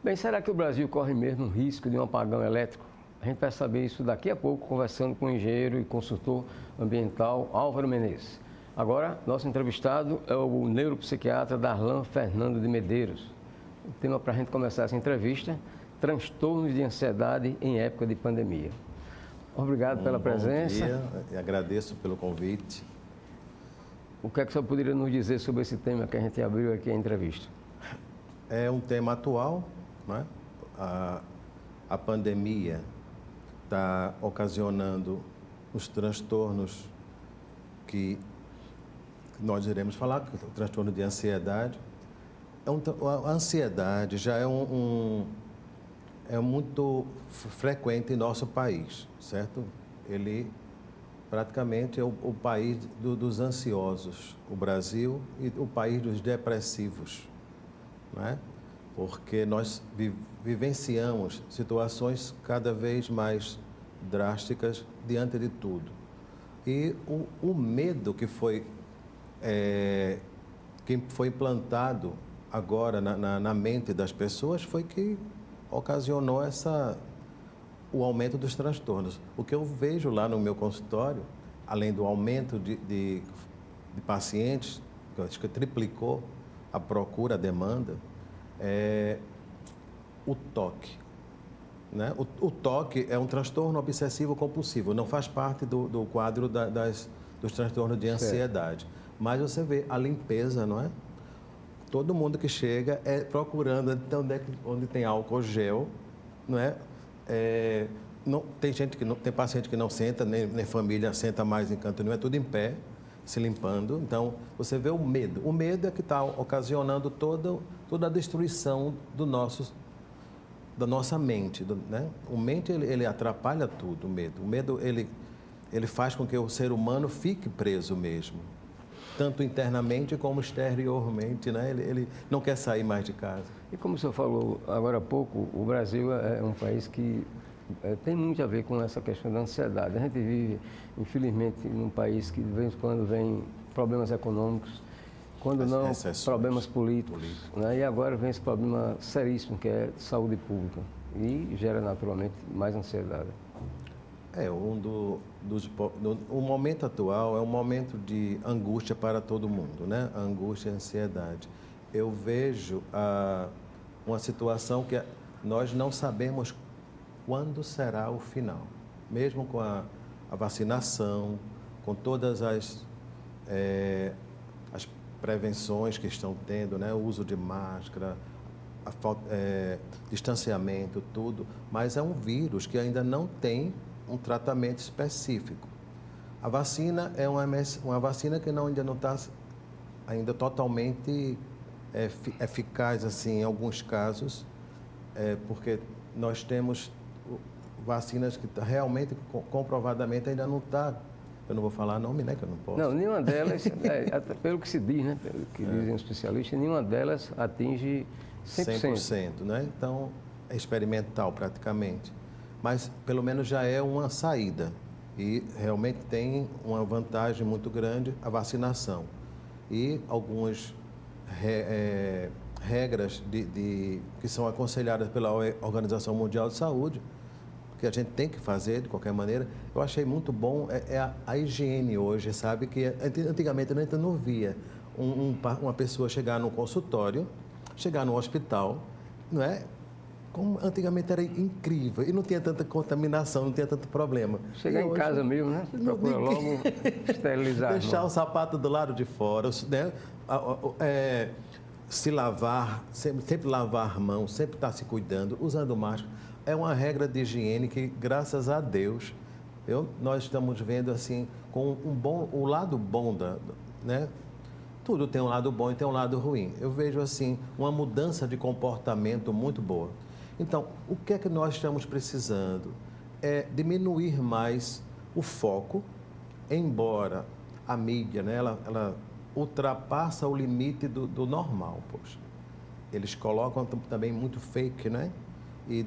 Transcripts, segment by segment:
Bem, será que o Brasil corre mesmo o risco de um apagão elétrico? A gente vai saber isso daqui a pouco, conversando com o engenheiro e consultor ambiental Álvaro Menezes. Agora, nosso entrevistado é o neuropsiquiatra Darlan Fernando de Medeiros. O tema para a gente começar essa entrevista: transtornos de ansiedade em época de pandemia. Obrigado pela presença. Bom dia, e agradeço pelo convite. O que é que o senhor poderia nos dizer sobre esse tema que a gente abriu aqui a entrevista? É um tema atual, né? A pandemia está ocasionando os transtornos que nós iremos falar, o transtorno de ansiedade. A ansiedade já é muito frequente em nosso país, certo? Ele praticamente é o país dos ansiosos, o Brasil, e o país dos depressivos, né? Porque nós vivenciamos situações cada vez mais drásticas diante de tudo. E o medo que foi implantado agora na mente das pessoas foi que ocasionou o aumento dos transtornos. O que eu vejo lá no meu consultório, além do aumento de pacientes, que eu acho que triplicou a procura, a demanda, é o toque, né? O toque é um transtorno obsessivo compulsivo, não faz parte do quadro dos transtornos de ansiedade. Certo. Mas você vê a limpeza, não é? Todo mundo que chega procurando então, onde tem álcool gel, não é? Tem paciente que não senta, nem família senta mais em canto, não é tudo em pé, se limpando. Então, você vê o medo. O medo é que está ocasionando toda a destruição da nossa mente, né? O mente, ele atrapalha tudo, o medo. O medo, ele faz com que o ser humano fique preso mesmo, tanto internamente como exteriormente, né? Ele não quer sair mais de casa. E como o senhor falou agora há pouco, o Brasil é um país que tem muito a ver com essa questão da ansiedade. A gente vive, infelizmente, num país que de vez em quando vem problemas econômicos, quando não, problemas políticos, né? E agora vem esse problema seríssimo que é de saúde pública e gera naturalmente mais ansiedade. O momento atual é um momento de angústia para todo mundo, né? Angústia e ansiedade. Eu vejo uma situação que nós não sabemos quando será o final. Mesmo com a vacinação, com todas as prevenções que estão tendo, né? O uso de máscara, distanciamento, tudo, mas é um vírus que ainda não tem um tratamento específico. A vacina é uma vacina que ainda não está ainda totalmente eficaz, assim, em alguns casos, porque nós temos vacinas que realmente, comprovadamente, ainda não está. Eu não vou falar nome, né, que eu não posso. Não, nenhuma delas, pelo que se diz, né, pelo que dizem os especialistas, nenhuma delas atinge 100%. 100%, né? Então, é experimental praticamente. Mas, pelo menos, já é uma saída. E, realmente, tem uma vantagem muito grande a vacinação. E algumas regras que são aconselhadas pela Organização Mundial de Saúde, que a gente tem que fazer de qualquer maneira. Eu achei muito bom a higiene hoje, sabe? Que antigamente a gente não via uma pessoa chegar num consultório, chegar no hospital, não é? Como antigamente era incrível e não tinha tanta contaminação, não tinha tanto problema. Chegar em casa mesmo, né? Procura logo esterilizar. Deixar o sapato do lado de fora, né? Se lavar, sempre lavar a mão, sempre estar se cuidando, usando máscara. É uma regra de higiene que, graças a Deus, nós estamos vendo assim, com o lado bom né? Tudo tem um lado bom e tem um lado ruim. Eu vejo assim, uma mudança de comportamento muito boa. Então, o que é que nós estamos precisando? É diminuir mais o foco, embora a mídia, né, ela ultrapassa o limite do normal, poxa. Eles colocam também muito fake, né? E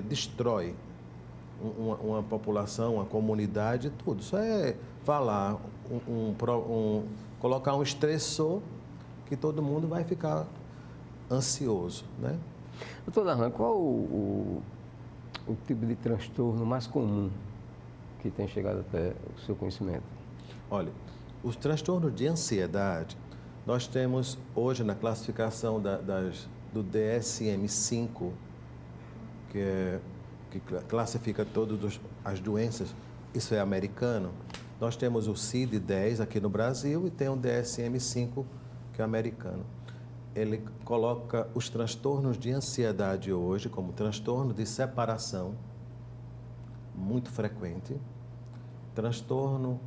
destrói uma população, uma comunidade, tudo. Isso é falar, colocar um estressor que todo mundo vai ficar ansioso, né? Doutor Darlan, qual o tipo de transtorno mais comum que tem chegado até o seu conhecimento? Olha, os transtornos de ansiedade, nós temos hoje na classificação do DSM-5, que classifica todas as doenças, isso é americano. Nós temos o CID-10 aqui no Brasil e tem o DSM-5, que é americano. Ele coloca os transtornos de ansiedade hoje como transtorno de separação, muito frequente, transtorno,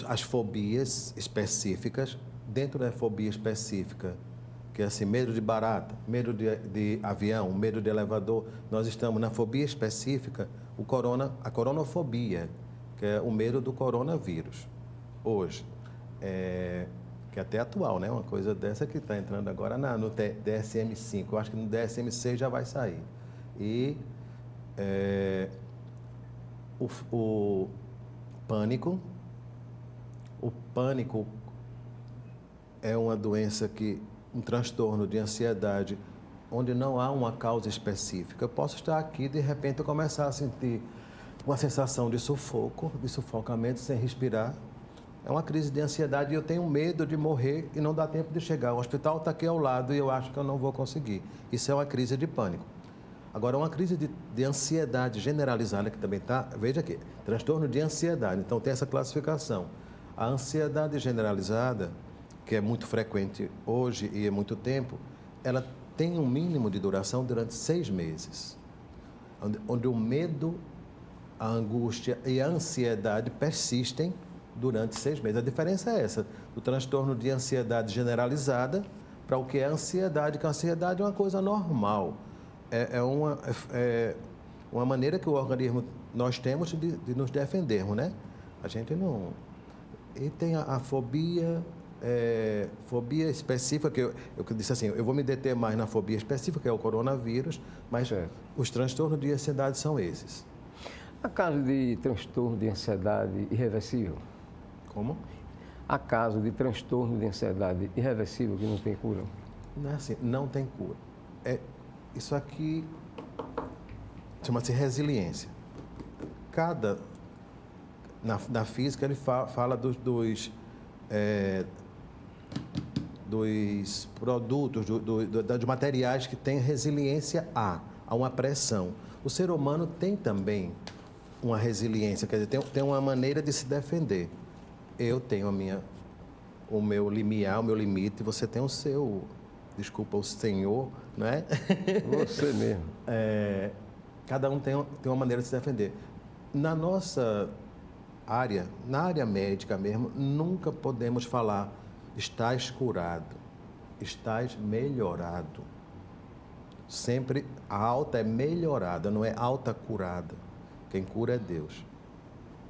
as fobias específicas, dentro da fobia específica, que é assim, medo de barata, medo de avião, medo de elevador, nós estamos na fobia específica, a coronafobia, que é o medo do coronavírus, hoje. Que é até atual, né? Uma coisa dessa que está entrando agora no DSM-5. Eu acho que no DSM-6 já vai sair. E o pânico. O pânico é uma doença um transtorno de ansiedade, onde não há uma causa específica. Eu posso estar aqui, de repente, eu começar a sentir uma sensação de sufoco, de sufocamento, sem respirar. É uma crise de ansiedade e eu tenho medo de morrer e não dá tempo de chegar. O hospital está aqui ao lado e eu acho que eu não vou conseguir. Isso é uma crise de pânico. Agora, uma crise de ansiedade generalizada, que também está, veja aqui, transtorno de ansiedade. Então, tem essa classificação. A ansiedade generalizada, que é muito frequente hoje e há muito tempo, ela tem um mínimo de duração durante 6 meses, onde o medo, a angústia e a ansiedade persistem durante 6 meses. A diferença é essa, do transtorno de ansiedade generalizada para o que é ansiedade, que a ansiedade é uma coisa normal, é uma maneira que o organismo, nós temos de nos defendermos, né? A gente não... E tem a fobia... fobia específica, que eu disse assim, eu vou me deter mais na fobia específica, que é o coronavírus, mas os transtornos de ansiedade são esses. Há caso de transtorno de ansiedade irreversível? Como? Há caso de transtorno de ansiedade irreversível que não tem cura? Não é assim, não tem cura. Isso aqui chama-se resiliência. Na física, ele fala dos produtos, dos materiais que têm resiliência a uma pressão. O ser humano tem também uma resiliência, quer dizer, tem uma maneira de se defender. Eu tenho o meu limiar, o meu limite, você tem o seu, desculpa, o senhor, não é? Você mesmo. Cada um tem uma maneira de se defender. Na nossa área, na área médica mesmo, nunca podemos falar estás curado, estás melhorado. Sempre a alta é melhorada, não é alta curada. Quem cura é Deus.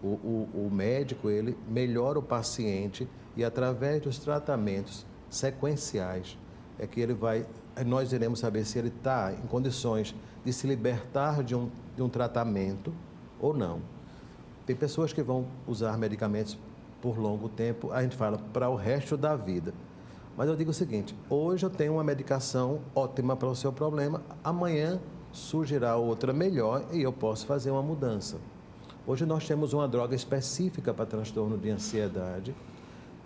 O médico, ele melhora o paciente e através dos tratamentos sequenciais é que nós iremos saber se ele está em condições de se libertar de um tratamento ou não. Tem pessoas que vão usar medicamentos por longo tempo, a gente fala para o resto da vida. Mas eu digo o seguinte, hoje eu tenho uma medicação ótima para o seu problema, amanhã surgirá outra melhor e eu posso fazer uma mudança. Hoje nós temos uma droga específica para transtorno de ansiedade,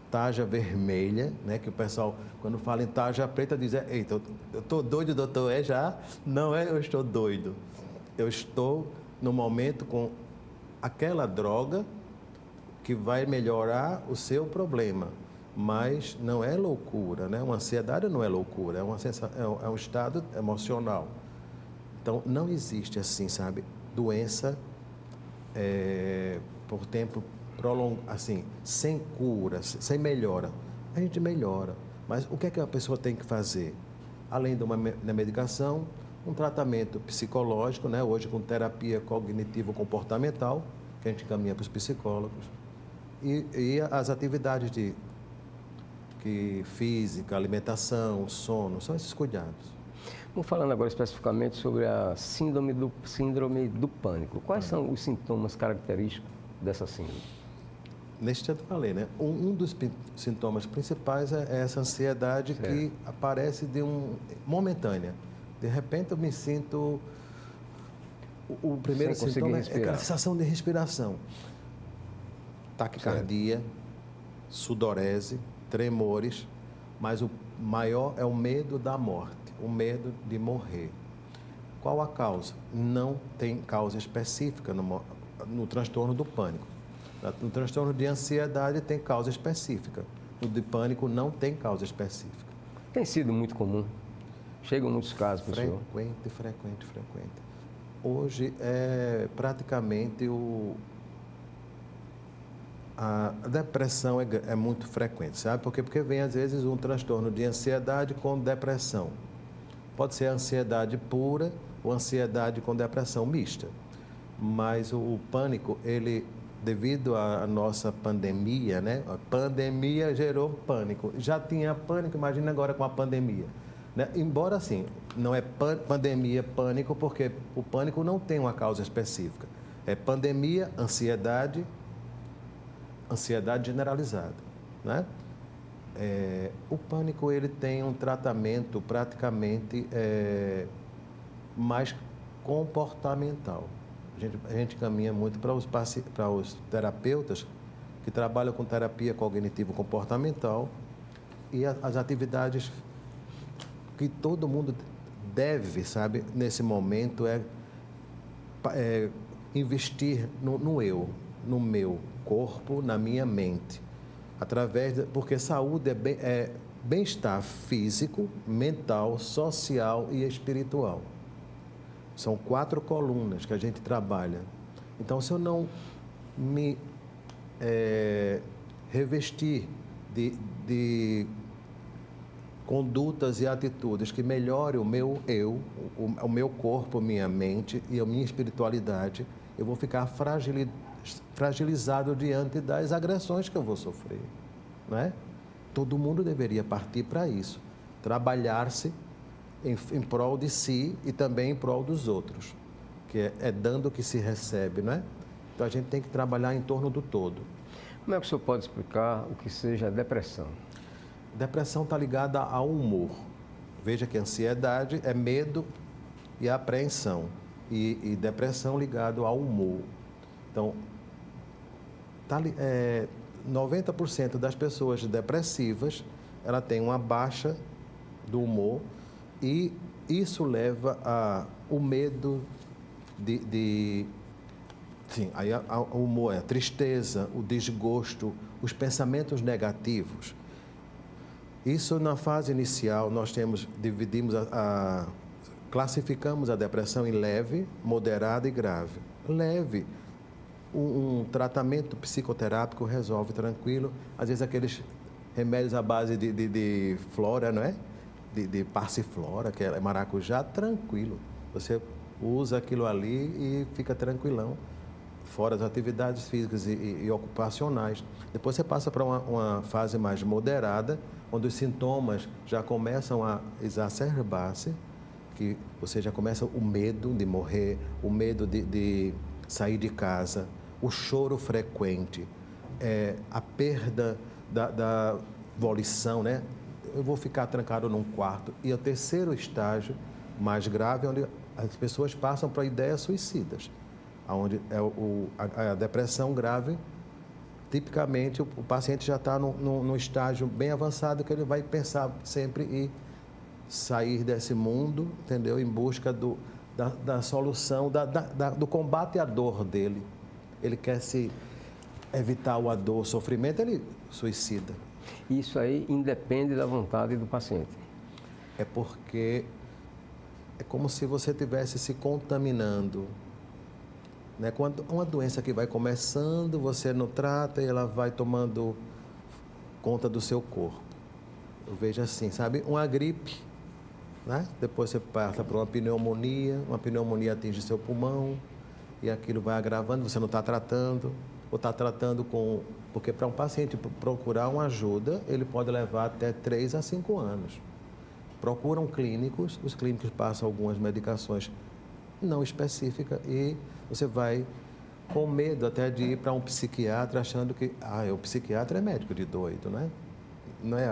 tarja vermelha, né, que o pessoal, quando fala em tarja preta, diz, eita, eu estou doido, doutor, já? Não é eu estou doido, eu estou no momento com aquela droga que vai melhorar o seu problema, mas não é loucura, né? Uma ansiedade não é loucura, é um estado emocional. Então, não existe assim, sabe, doença por tempo prolongado, assim, sem cura, sem melhora. A gente melhora, mas o que é que a pessoa tem que fazer? Além da medicação, um tratamento psicológico, né? Hoje com terapia cognitivo-comportamental, que a gente caminha para os psicólogos, e as atividades física, alimentação, sono, são esses cuidados. Vamos falando agora especificamente sobre a síndrome do pânico. Quais são os sintomas característicos dessa síndrome? neste eu falei, né? Um dos sintomas principais é essa ansiedade que aparece momentânea. De repente eu me sinto... O primeiro sintoma é aquela sensação de respiração. Taquicardia, sudorese, tremores, mas o maior é o medo da morte, o medo de morrer. Qual a causa? Não tem causa específica no transtorno do pânico. No transtorno de ansiedade tem causa específica. No de pânico não tem causa específica. Tem sido muito comum? Chegam muitos casos, professor? Frequente. Hoje é praticamente a depressão é muito frequente, sabe? Porque vem às vezes um transtorno de ansiedade com depressão. Pode ser ansiedade pura ou ansiedade com depressão mista. Mas o pânico, ele, devido à nossa pandemia, né? A pandemia gerou pânico. Já tinha pânico, imagina agora com a pandemia. Né? Embora, assim, não é pandemia, pânico, porque o pânico não tem uma causa específica. É pandemia, ansiedade generalizada. Né? O pânico, ele tem um tratamento praticamente mais comportamental. A gente caminha muito para os terapeutas que trabalham com terapia cognitivo-comportamental e as atividades que todo mundo deve, sabe, nesse momento é investir no eu, no meu corpo, na minha mente, porque saúde é bem-estar físico, mental, social e espiritual. São 4 colunas que a gente trabalha. Então, se eu não me revestir de condutas e atitudes que melhorem o meu eu, o meu corpo, minha mente e a minha espiritualidade, eu vou ficar fragilizado diante das agressões que eu vou sofrer, não é? Todo mundo deveria partir para isso, trabalhar-se em prol de si e também em prol dos outros, que é dando que se recebe, não é? Então a gente tem que trabalhar em torno do todo. Como é que o senhor pode explicar o que seja depressão? Depressão está ligada ao humor. Veja que ansiedade é medo e apreensão. E depressão ligado ao humor. Então, 90% das pessoas depressivas, ela tem uma baixa do humor e isso leva ao medo sim, aí o humor é a tristeza, o desgosto, os pensamentos negativos. Isso na fase inicial nós classificamos a depressão em leve, moderada e grave. Leve, um tratamento psicoterápico resolve tranquilo. Às vezes aqueles remédios à base de flora, não é? De passiflora, que é maracujá, tranquilo. Você usa aquilo ali e fica tranquilão, fora as atividades físicas e ocupacionais. Depois você passa para uma fase mais moderada, onde os sintomas já começam a exacerbar-se, que você já começa o medo de morrer, o medo de sair de casa, o choro frequente, a perda da volição, né? Eu vou ficar trancado num quarto. E o terceiro estágio, mais grave, onde as pessoas passam para ideias suicidas, onde a depressão grave. Tipicamente, o paciente já está num estágio bem avançado que ele vai pensar sempre em sair desse mundo, entendeu? Em busca da solução, do combate à dor dele. Ele quer se evitar a dor, o sofrimento, ele suicida. Isso aí independe da vontade do paciente. É porque é como se você estivesse se contaminando. Né? Quando uma doença que vai começando, você não trata e ela vai tomando conta do seu corpo. Eu vejo assim, sabe? Uma gripe, né? Depois você passa por uma pneumonia atinge seu pulmão e aquilo vai agravando, você não está tratando, ou está tratando com... Porque para um paciente procurar uma ajuda, ele pode levar até 3 a 5 anos. Procuram clínicos, os clínicos passam algumas medicações não específicas e você vai com medo até de ir para um psiquiatra achando que o psiquiatra é médico de doido, né? Não é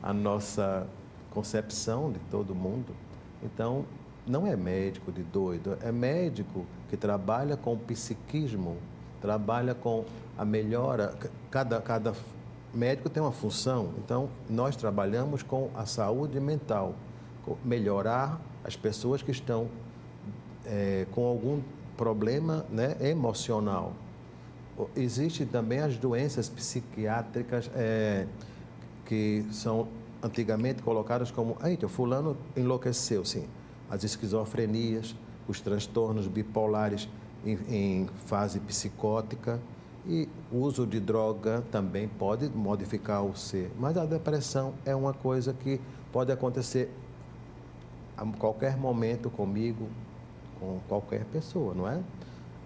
a nossa concepção de todo mundo. Então, não é médico de doido, é médico que trabalha com o psiquismo, trabalha com a melhora. Cada médico tem uma função, então nós trabalhamos com a saúde mental, com melhorar as pessoas que estão com algum problema, né, emocional. Existem também as doenças psiquiátricas que são antigamente colocadas como, o fulano enlouqueceu, sim. As esquizofrenias, os transtornos bipolares em fase psicótica e o uso de droga também pode modificar o ser. Mas a depressão é uma coisa que pode acontecer a qualquer momento comigo, com qualquer pessoa, não é?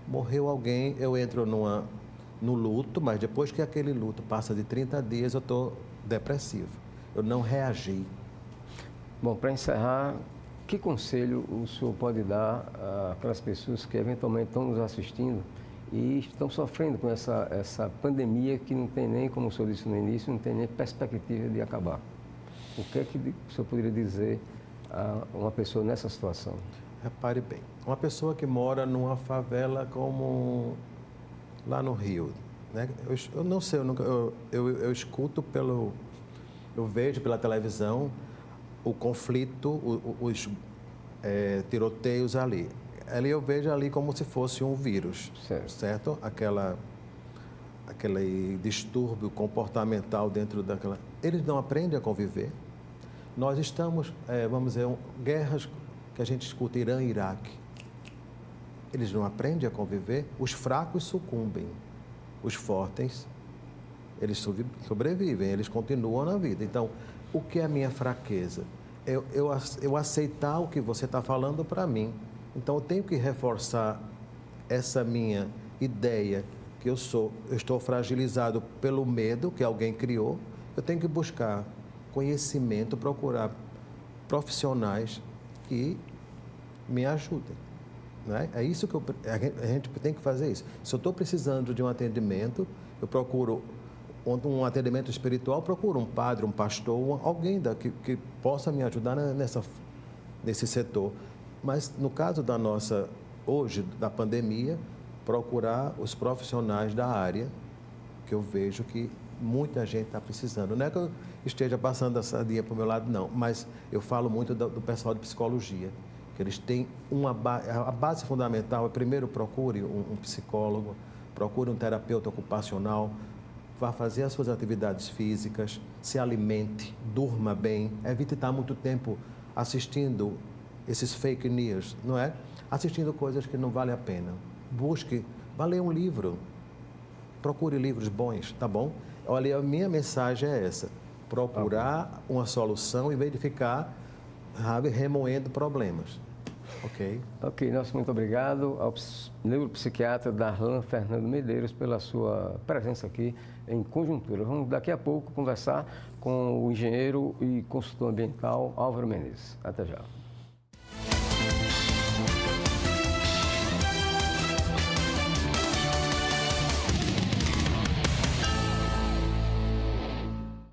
Morreu alguém, eu entro no luto, mas depois que aquele luto passa de 30 dias, eu estou depressivo. Eu não reagi. Bom, para encerrar, que conselho o senhor pode dar àquelas pessoas que eventualmente estão nos assistindo e estão sofrendo com essa pandemia que não tem nem, como o senhor disse no início, não tem nem perspectiva de acabar? O que é que o senhor poderia dizer a uma pessoa nessa situação? Repare bem, uma pessoa que mora numa favela como lá no Rio, né? Eu não sei, eu escuto eu vejo pela televisão o conflito, os tiroteios ali. Ali eu vejo ali como se fosse um vírus, certo? Aquele distúrbio comportamental dentro daquela... Eles não aprendem a conviver. Nós estamos, vamos dizer, guerras que a gente escuta, Irã e Iraque. Eles não aprendem a conviver, os fracos sucumbem, os fortes, eles sobrevivem, eles continuam na vida. Então, o que é a minha fraqueza? Eu aceitar o que você está falando para mim. Então, eu tenho que reforçar essa minha ideia que eu estou fragilizado pelo medo que alguém criou. Eu tenho que buscar conhecimento, procurar profissionais que me ajudem. Não é? É isso que a gente tem que fazer isso. Se eu estou precisando de um atendimento, eu procuro um atendimento espiritual, procuro um padre, um pastor, alguém que possa me ajudar nesse setor. Mas no caso hoje, da pandemia, procurar os profissionais da área, que eu vejo que muita gente está precisando. Não é que eu esteja passando essa dia para o meu lado, não, mas eu falo muito do pessoal de psicologia, que eles têm a base fundamental é primeiro procure um psicólogo, procure um terapeuta ocupacional, vá fazer as suas atividades físicas, se alimente, durma bem, evite estar muito tempo assistindo esses fake news, não é? Assistindo coisas que não valem a pena. Vá ler um livro, procure livros bons, tá bom? Olha, a minha mensagem é essa, procurar uma solução em vez de ficar remoendo problemas. Ok? Ok, nosso muito obrigado ao neuropsiquiatra Darlan Fernando Medeiros pela sua presença aqui em Conjuntura. Vamos daqui a pouco conversar com o engenheiro e consultor ambiental Álvaro Menezes. Até já.